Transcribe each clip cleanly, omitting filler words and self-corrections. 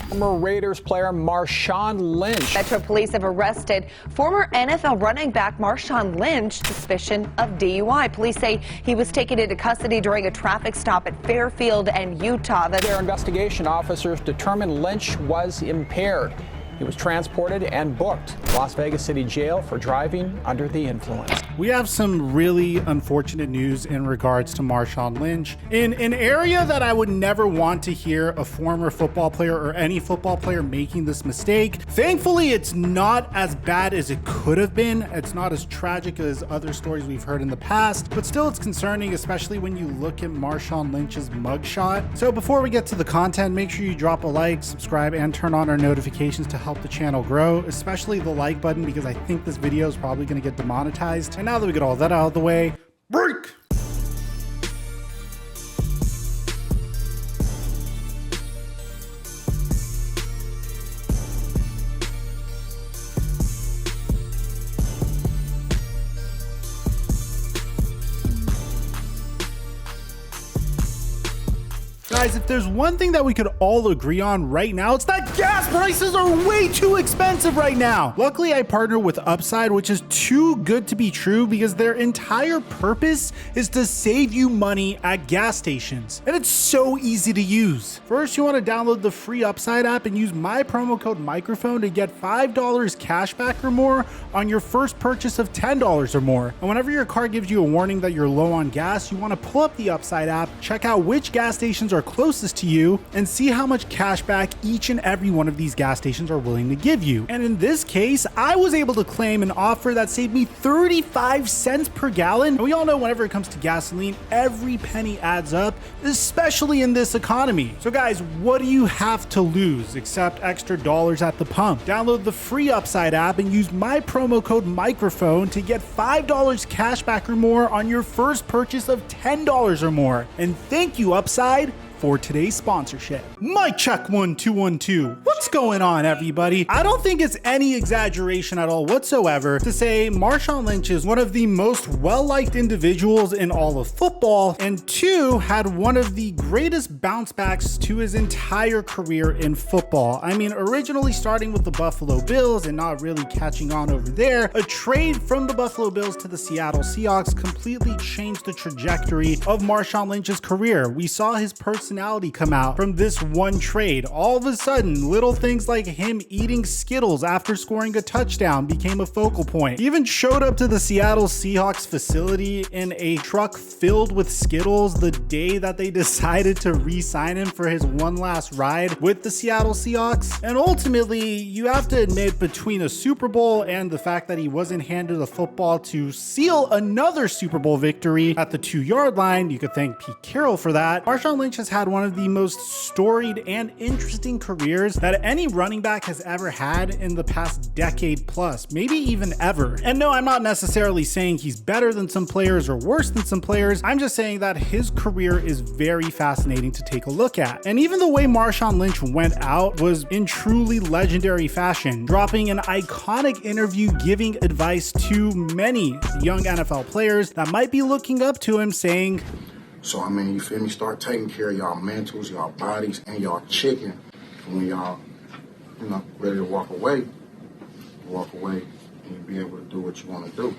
Former Raiders player Marshawn Lynch. Metro Police have arrested former NFL running back Marshawn Lynch, suspicion of DUI. Police say he was taken into custody during a traffic stop at Fairfield and Utah. Their investigation officers determined Lynch was impaired. He was transported and booked to Las Vegas City Jail for driving under the influence. We have some really unfortunate news in regards to Marshawn Lynch in an area that I would never want to hear a former football player or any football player making this mistake. Thankfully, it's not as bad as it could have been. It's not as tragic as other stories we've heard in the past, but still it's concerning, especially when you look at Marshawn Lynch's mugshot. So before we get to the content, make sure you drop a like, subscribe, and turn on our notifications to help the channel grow, especially the like button, because I think this video is probably going to get demonetized. And now that we get all that out of the way, break! Guys, if there's one thing that we could all agree on right now, it's that gas prices are way too expensive right now. Luckily, I partner with Upside, which is too good to be true because their entire purpose is to save you money at gas stations. And it's so easy to use. First, you want to download the free Upside app and use my promo code Mikerophone to get $5 cash back or more on your first purchase of $10 or more. And whenever your car gives you a warning that you're low on gas, you want to pull up the Upside app, check out which gas stations are closest to you, and see how much cash back each and every one of these gas stations are willing to give you. And in this case, I was able to claim an offer that saved me 35 cents per gallon. And we all know whenever it comes to gasoline, every penny adds up, especially in this economy. So guys, what do you have to lose except extra dollars at the pump? Download the free Upside app and use my promo code Mikerophone to get $5 cash back or more on your first purchase of $10 or more. And thank you, Upside, for today's sponsorship. Mic check 1 2 1 2. What's going on, everybody? I don't think it's any exaggeration at all whatsoever to say Marshawn Lynch is one of the most well-liked individuals in all of football, and two, had one of the greatest bounce backs to his entire career in football. I mean, originally starting with the Buffalo Bills and not really catching on over there, a trade from the Buffalo Bills to the Seattle Seahawks completely changed the trajectory of Marshawn Lynch's career. We saw his personality come out from this one trade. All of a sudden, little things like him eating Skittles after scoring a touchdown became a focal point. He even showed up to the Seattle Seahawks facility in a truck filled with Skittles the day that they decided to re-sign him for his one last ride with the Seattle Seahawks. And ultimately, you have to admit, between a Super Bowl and the fact that he wasn't handed a football to seal another Super Bowl victory at the 2-yard line, you could thank Pete Carroll for that, Marshawn Lynch has had one of the most storied and interesting careers that any running back has ever had in the past decade plus, maybe even ever. And no, I'm not necessarily saying he's better than some players or worse than some players. I'm just saying that his career is very fascinating to take a look at. And even the way Marshawn Lynch went out was in truly legendary fashion, dropping an iconic interview giving advice to many young NFL players that might be looking up to him, saying, so, I mean, you feel me? Start taking care of y'all mentals, y'all bodies, and y'all chicken. And when y'all, you know, ready to walk away and you be able to do what you want to do.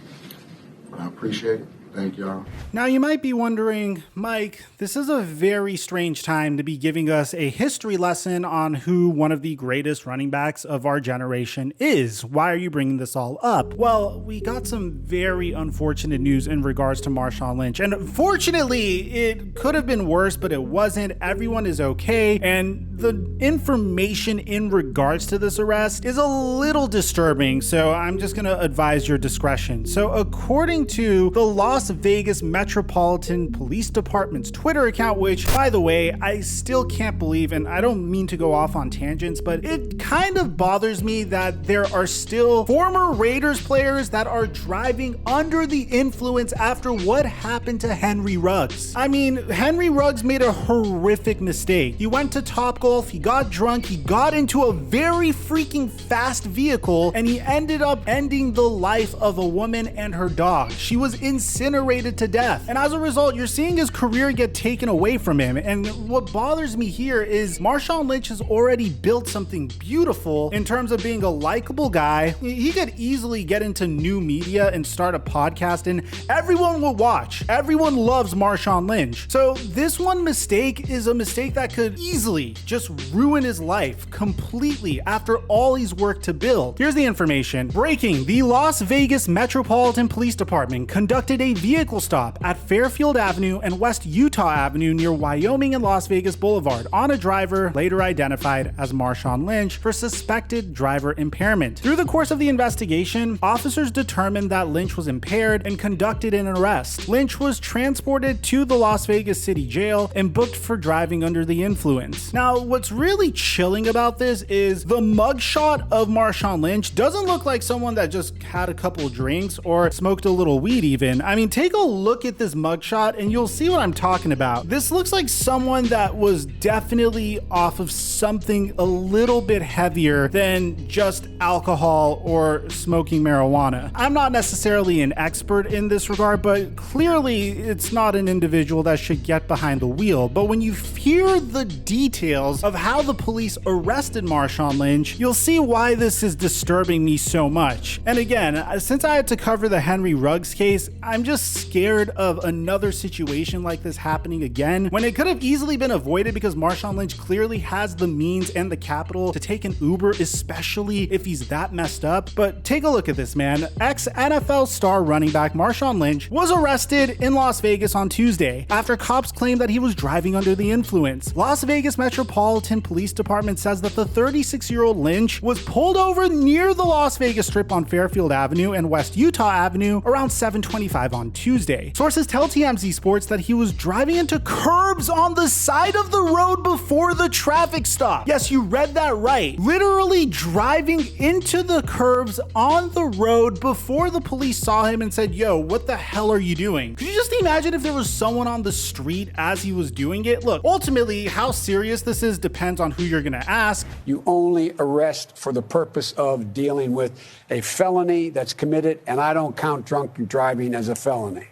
But I appreciate it. Thank y'all. Now you might be wondering, Mike, this is a very strange time to be giving us a history lesson on who one of the greatest running backs of our generation is. Why are you bringing this all up? Well, we got some very unfortunate news in regards to Marshawn Lynch. And fortunately, it could have been worse, but it wasn't. Everyone is okay. And the information in regards to this arrest is a little disturbing. So I'm just going to advise your discretion. So according to the Las Vegas Metropolitan Police Department's Twitter account, which, by the way, I still can't believe, and I don't mean to go off on tangents, but it kind of bothers me that there are still former Raiders players that are driving under the influence after what happened to Henry Ruggs. I mean, Henry Ruggs made a horrific mistake. He went to Topgolf, he got drunk, he got into a very freaking fast vehicle, and he ended up ending the life of a woman and her dog. She was insistent incinerated to death. And as a result, you're seeing his career get taken away from him. And what bothers me here is Marshawn Lynch has already built something beautiful in terms of being a likable guy. He could easily get into new media and start a podcast and everyone will watch. Everyone loves Marshawn Lynch. So this one mistake is a mistake that could easily just ruin his life completely after all he's worked to build. Here's the information. Breaking: the Las Vegas Metropolitan Police Department conducted a vehicle stop at Fairfield Avenue and West Utah Avenue near Wyoming and Las Vegas Boulevard on a driver later identified as Marshawn Lynch for suspected driver impairment. Through the course of the investigation, officers determined that Lynch was impaired and conducted an arrest. Lynch was transported to the Las Vegas City Jail and booked for driving under the influence. Now, what's really chilling about this is the mugshot of Marshawn Lynch doesn't look like someone that just had a couple drinks or smoked a little weed even. I mean, take a look at this mugshot and you'll see what I'm talking about. This looks like someone that was definitely off of something a little bit heavier than just alcohol or smoking marijuana. I'm not necessarily an expert in this regard, but clearly it's not an individual that should get behind the wheel. But when you hear the details of how the police arrested Marshawn Lynch, you'll see why this is disturbing me so much. And again, since I had to cover the Henry Ruggs case, I'm just scared of another situation like this happening again when it could have easily been avoided because Marshawn Lynch clearly has the means and the capital to take an Uber, especially if he's that messed up. But take a look at this, man. Ex-NFL star running back Marshawn Lynch was arrested in Las Vegas on Tuesday after cops claimed that he was driving under the influence. Las Vegas Metropolitan Police Department says that the 36-year-old Lynch was pulled over near the Las Vegas Strip on Fairfield Avenue and West Utah Avenue around 7:25 on Tuesday. Sources tell TMZ Sports that he was driving into curbs on the side of the road before the traffic stop. Yes, you read that right. Literally driving into the curbs on the road before the police saw him and said, "Yo, what the hell are you doing?" Could you just imagine if there was someone on the street as he was doing it? Look, ultimately, how serious this is depends on who you're gonna ask. You only arrest for the purpose of dealing with a felony that's committed, and I don't count drunk driving as a felony.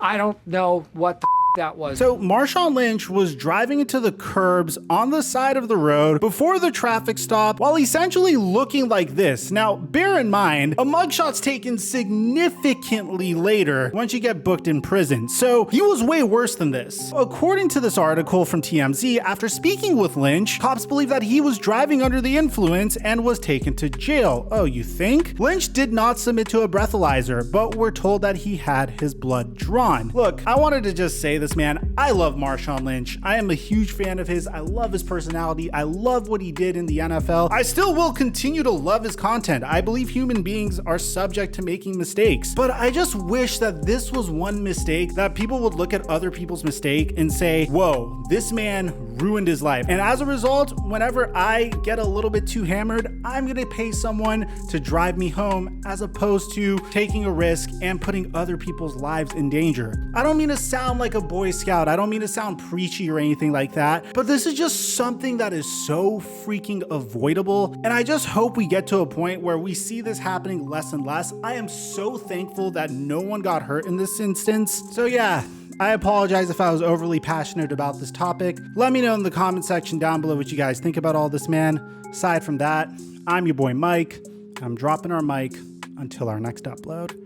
I don't know what the that was. So Marshawn Lynch was driving into the curbs on the side of the road before the traffic stop while essentially looking like this. Now, bear in mind, a mugshot's taken significantly later once you get booked in prison. So he was way worse than this. According to this article from TMZ, after speaking with Lynch, cops believe that he was driving under the influence and was taken to jail. Oh, you think? Lynch did not submit to a breathalyzer, but we're told that he had his blood drawn. Look, I wanted to just say this, man. I love Marshawn Lynch. I am a huge fan of his. I love his personality. I love what he did in the NFL. I still will continue to love his content. I believe human beings are subject to making mistakes, but I just wish that this was one mistake that people would look at other people's mistake and say, whoa, this man ruined his life. And as a result, whenever I get a little bit too hammered, I'm gonna pay someone to drive me home as opposed to taking a risk and putting other people's lives in danger. I don't mean to sound like a Boy Scout. I don't mean to sound preachy or anything like that, but this is just something that is so freaking avoidable. And I just hope we get to a point where we see this happening less and less. I am so thankful that no one got hurt in this instance. So yeah, I apologize if I was overly passionate about this topic. Let me know in the comment section down below what you guys think about all this, man. Aside from that, I'm your boy Mike. I'm dropping our mic until our next upload.